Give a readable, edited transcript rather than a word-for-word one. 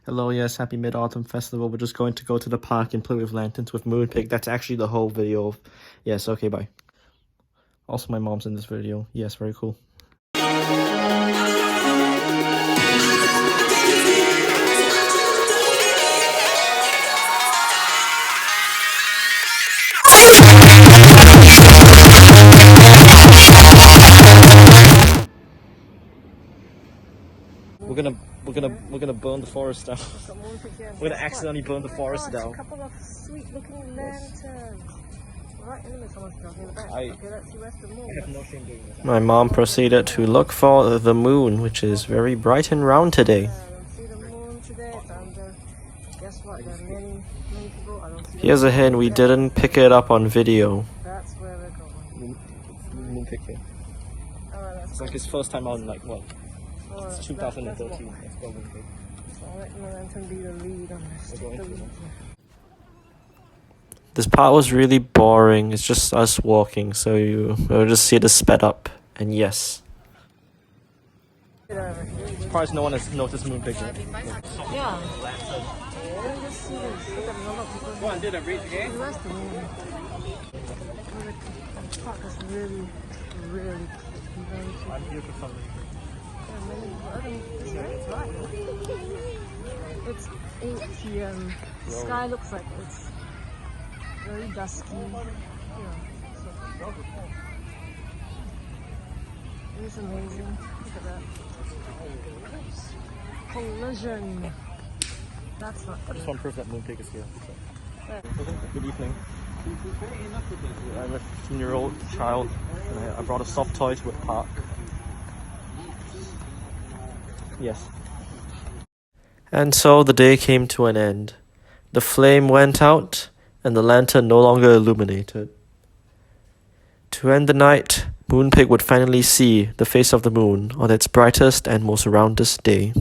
Hello, yes, happy Mid-Autumn Festival. We're just going to go to the park and play with lanterns with Moonpig. That's actually the whole video of... Yes, okay, bye. Also, my mom's in this video. Yes, very cool. We're gonna burn the forest down. We're gonna accidentally burn the forest down. A couple of sweet-looking lanterns. Right in the middle, someone's talking in the back. Okay, let's see where's the moon. I have no shame doing this. My mom proceeded to look for the moon, which is very bright and round today. I don't see the moon today. It's under. Guess what? There are many people. I don't see. Here's a hint: we didn't pick it up on video. That's where we're going. Moon picture. Alright, let's It's like his first time on, like what? It's 2013. Let's go Moonpig. So I'll let the lantern be the lead on this. Take the lead. This part was really boring. It's just us walking, so we'll just see this sped up. And yes. Surprised no one has noticed Moonpig yet. Yeah. Let me just see this. Look at the number of people. Where's the moon? The park is really very cute. I'm here for something. It's 8 p.m. The sky looks like it's very dusky. It's amazing. Look at that. Collision. That's not good. I just want proof that Moonpig is here. Good evening. I'm a 15-year-old child, and I brought a soft toy to a park. Yes. And so the day came to an end. The flame went out, and the lantern no longer illuminated. To end the night, Moonpig would finally see the face of the moon on its brightest and most roundest day.